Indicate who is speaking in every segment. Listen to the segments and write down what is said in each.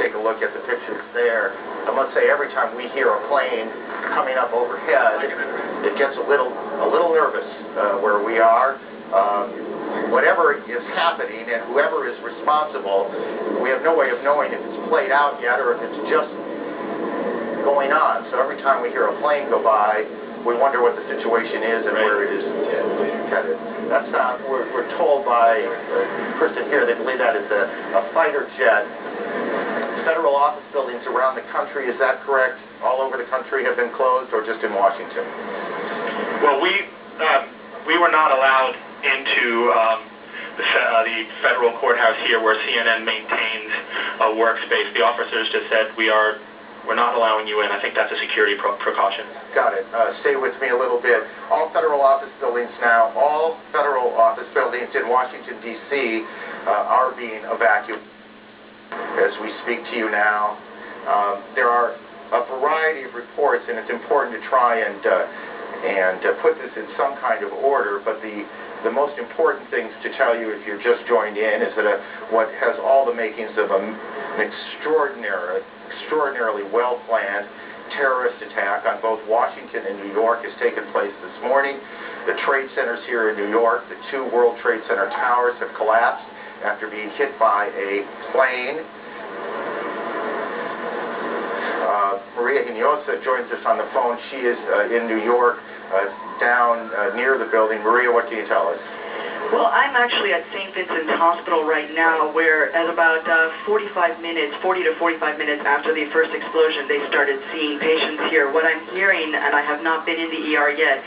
Speaker 1: take a look at the pictures there. And let's say every time we hear a plane coming up overhead, it gets a little nervous where we are. Whatever is happening and whoever is responsible, we have no way of knowing if it's played out yet or if it's just going on. So every time we hear a plane go by, we wonder what the situation is and where it is headed. That's we're told by a person here, they believe that is a fighter jet. Federal office buildings around the country, is that correct? All over the country have been closed, or just in Washington?
Speaker 2: Well, we were not allowed into the federal courthouse here where CNN maintains a workspace. The officers just said, we're not allowing you in. I think that's a security precaution.
Speaker 1: Got it. Stay with me a little bit. All federal office buildings now, all federal office buildings in Washington, D.C. Are being evacuated as we speak to you now. There are a variety of reports, and it's important to try and put this in some kind of order, but the most important things to tell you if you're just joined in is that what has all the makings of an extraordinarily well-planned terrorist attack on both Washington and New York has taken place this morning. The trade centers here in New York, the 2 World Trade Center towers have collapsed after being hit by a plane. Maria Hinojosa joins us on the phone. She is in New York, down near the building. Maria, what can you tell us?
Speaker 3: Well, I'm actually at St. Vincent's Hospital right now, where at about 40 to 45 minutes after the first explosion, they started seeing patients here. What I'm hearing, and I have not been in the ER yet,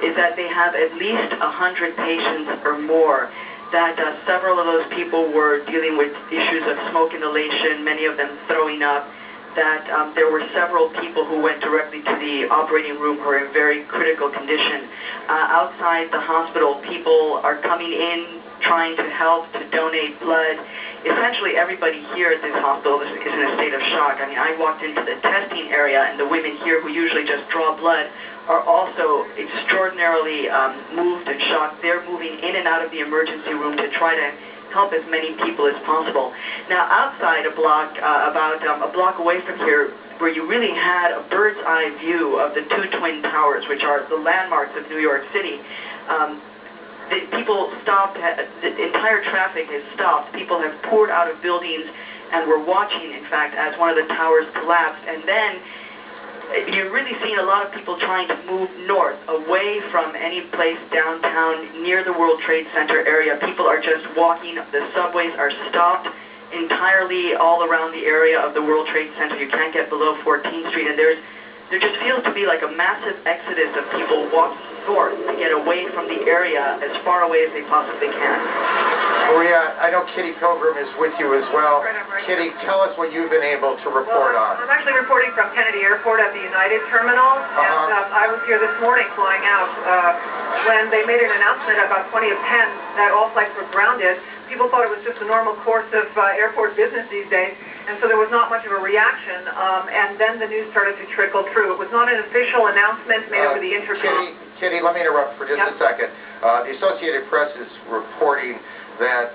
Speaker 3: is that they have at least 100 patients or more, that several of those people were dealing with issues of smoke inhalation, many of them throwing up, that there were several people who went directly to the operating room who are in very critical condition. Outside the hospital, people are coming in, trying to help, to donate blood. Essentially, everybody here at this hospital is in a state of shock. I mean, I walked into the testing area, and the women here who usually just draw blood are also extraordinarily moved and shocked. They're moving in and out of the emergency room to try to help as many people as possible. Now, outside a block, about a block away from here, where you really had a bird's eye view of the 2 twin towers, which are the landmarks of New York City, the people stopped, the entire traffic has stopped. People have poured out of buildings and were watching, in fact, as one of the towers collapsed. And then you're really seeing a lot of people trying to move north, away from any place downtown near the World Trade Center area. People are just walking. The subways are stopped entirely all around the area of the World Trade Center. You can't get below 14th Street, and there just feels to be like a massive exodus of people walking north to get away from the area as far away as they possibly can.
Speaker 1: Maria, I know Kitty Pilgrim is with you as well.
Speaker 4: Right.
Speaker 1: Kitty, tell us what you've been able to report on.
Speaker 4: I'm actually reporting from Kennedy Airport at the United Terminal, and I was here this morning flying out when they made an announcement about 20 of 10 that all flights were grounded. People thought it was just a normal course of airport business these days, and so there was not much of a reaction, and then the news started to trickle through. It was not an official announcement made over the intercom.
Speaker 1: Kitty, let me interrupt for just a second. The Associated Press is reporting that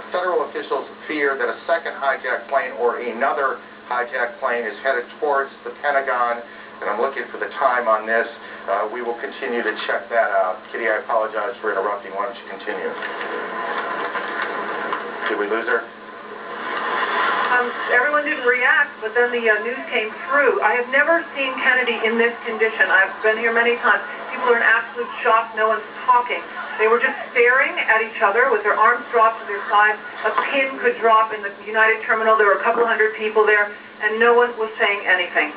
Speaker 1: federal officials fear that a second hijacked plane or another hijacked plane is headed towards the Pentagon, and I'm looking for the time on this. We will continue to check that out. Kitty, I apologize for interrupting. Why don't you continue? Did we lose her?
Speaker 4: Everyone didn't react, but then the news came through. I have never seen Kennedy in this condition. I've been here many times. People are in absolute shock. No one's talking. They were just staring at each other with their arms dropped to their sides. A pin could drop in the United Terminal. There were a couple hundred people there, and no one was saying anything.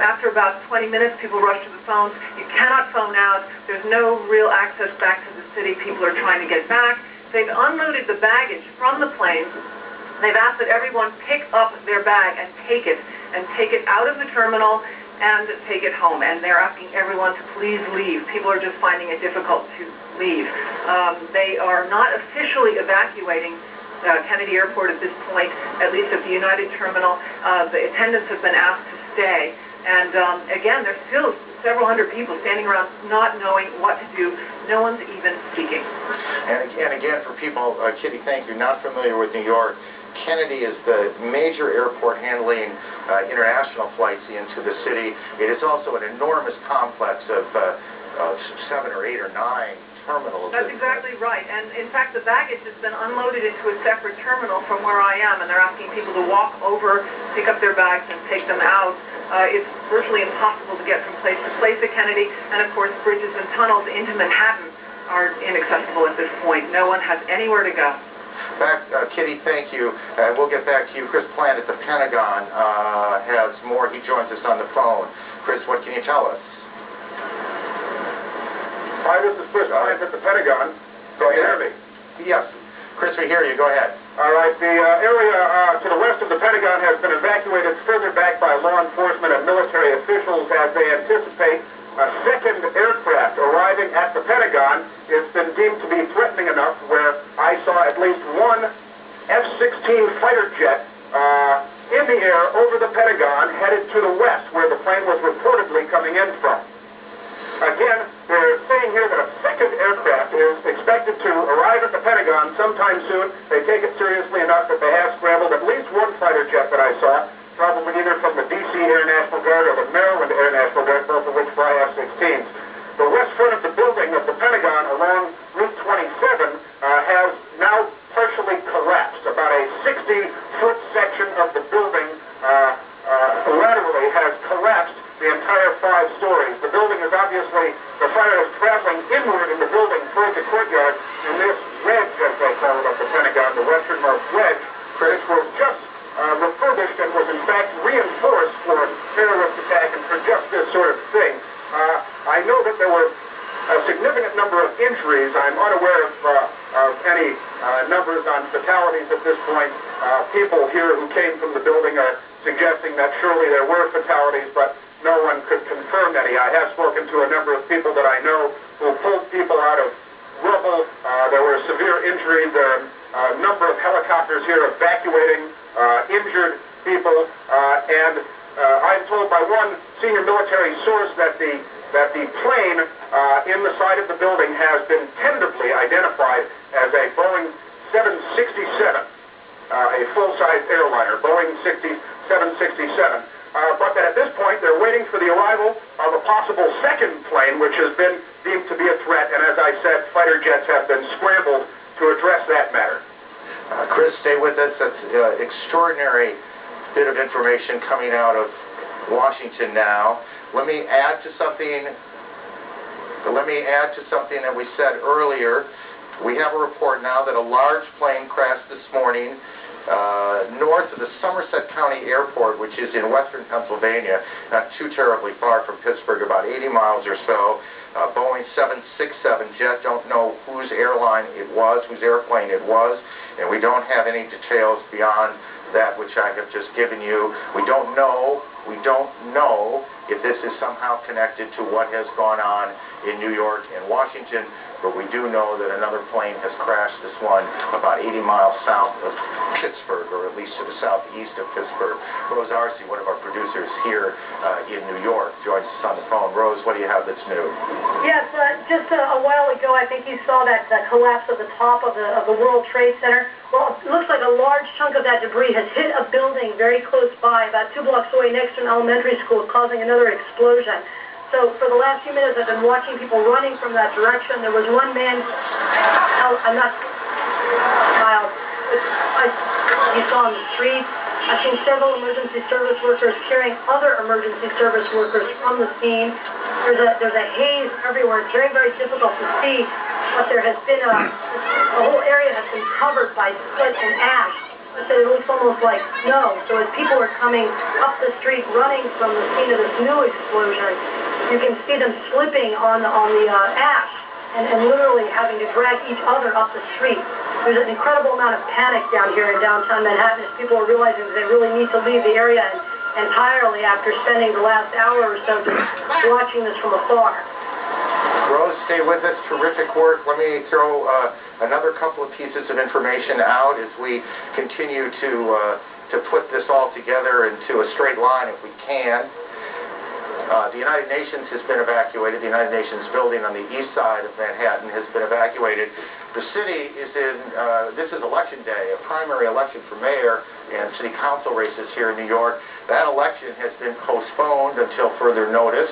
Speaker 4: After about 20 minutes, people rushed to the phones. You cannot phone out. There's no real access back to the city. People are trying to get back. They've unloaded the baggage from the plane. They've asked that everyone pick up their bag and take it out of the terminal and take it home. And they're asking everyone to please leave. People are just finding it difficult to leave. They are not officially evacuating Kennedy Airport at this point, at least at the United Terminal. The attendants have been asked to stay. And again, there's still several hundred people standing around not knowing what to do. No one's even speaking.
Speaker 1: And again, for people, Kitty, thank you, not familiar with New York, Kennedy is the major airport handling international flights into the city. It is also an enormous complex of 7 or 8 or 9 terminals.
Speaker 4: That's exactly right. And in fact, the baggage has been unloaded into a separate terminal from where I am, and they're asking people to walk over, pick up their bags, and take them out. It's virtually impossible to get from place to place at Kennedy, and of course, bridges and tunnels into Manhattan are inaccessible at this point. No one has anywhere to go.
Speaker 1: Kitty, thank you. We'll get back to you. Chris Plant at the Pentagon has more. He joins us on the phone. Chris, what can you tell us?
Speaker 5: Hi, this is Chris Plant at the Pentagon. Can you hear me?
Speaker 1: Yes. Chris, we hear you. Go ahead.
Speaker 5: All right. The area to the west of the Pentagon has been evacuated further back by law enforcement and military officials as they anticipate a second aircraft arriving at the Pentagon. It's been deemed to be threatening enough where I saw at least one F-16 fighter jet in the air over the Pentagon headed to the west where the plane was reportedly coming in from. Again, they're saying here that a second aircraft is expected to arrive at the Pentagon sometime soon. They take it seriously enough that they have scrambled at least one fighter jet that I saw, probably either from the D.C. Air National Guard or the Maryland Air National Guard, both of which fly F-16s. The west front of the building of the Pentagon along Route 27 has now partially collapsed. About a 60-foot section of the building laterally has collapsed the entire 5 stories. The building is obviously, the fire is traveling inward in the building toward the courtyard, and this wedge, as they call it at the Pentagon, the westernmost wedge, which was just refurbished and was in fact reinforced for terrorist attack and for just this sort of thing. I know that there were a significant number of injuries. I'm unaware of any numbers on fatalities at this point. People here who came from the building are suggesting that surely there were fatalities, but no one could confirm any. I have spoken to a number of people that I know who pulled people out of rubble. There were severe injuries. There are a number of helicopters here evacuating injured people, and I'm told by one senior military source that the plane in the side of the building has been tentatively identified as a Boeing 767, a full-size airliner, Boeing 767. But that at this point they're waiting for the arrival of a possible second plane, which has been deemed to be a threat, and as I said, fighter jets have been scrambled to address that matter.
Speaker 1: Chris, stay with us. That's an extraordinary bit of information coming out of Washington now. Let me add to something that we said earlier. We have a report now that a large plane crashed this morning north of the Somerset County Airport, which is in western Pennsylvania, not too terribly far from Pittsburgh, about 80 miles or so. Boeing 767 jet, don't know whose airline it was, whose airplane it was, and we don't have any details beyond that which I have just given you. We don't know if this is somehow connected to what has gone on in New York and Washington, but we do know that another plane has crashed, this one about 80 miles south of Pittsburgh, or at least to the southeast of Pittsburgh. Rose Arce, one of our producers here in New York, joins us on the phone. Rose, what do you have that's new?
Speaker 6: Yes, just a while ago, I think you saw that collapse of the top of the World Trade Center. Well, it looks like a large chunk of that debris has hit a building very close by, about 2 blocks away next to an elementary school, causing another explosion. So for the last few minutes, I've been watching people running from that direction. There was one man, I'm not mild, you saw on the street. I've seen several emergency service workers carrying other emergency service workers from the scene. There's a haze everywhere. It's very, very difficult to see, but there has been the whole area has been covered by soot and ash. So it looks almost like snow. So as people are coming up the street running from the scene of this new explosion, you can see them slipping on the ash and literally having to drag each other up the street. There's an incredible amount of panic down here in downtown Manhattan as people are realizing that they really need to leave the area entirely after spending the last hour or so just watching this from afar.
Speaker 1: Rose, stay with us. Terrific work. Let me throw another couple of pieces of information out as we continue to put this all together into a straight line if we can. The United Nations has been evacuated. The United Nations building on the east side of Manhattan has been evacuated. The city is this is election day, a primary election for mayor and city council races here in New York. That election has been postponed until further notice.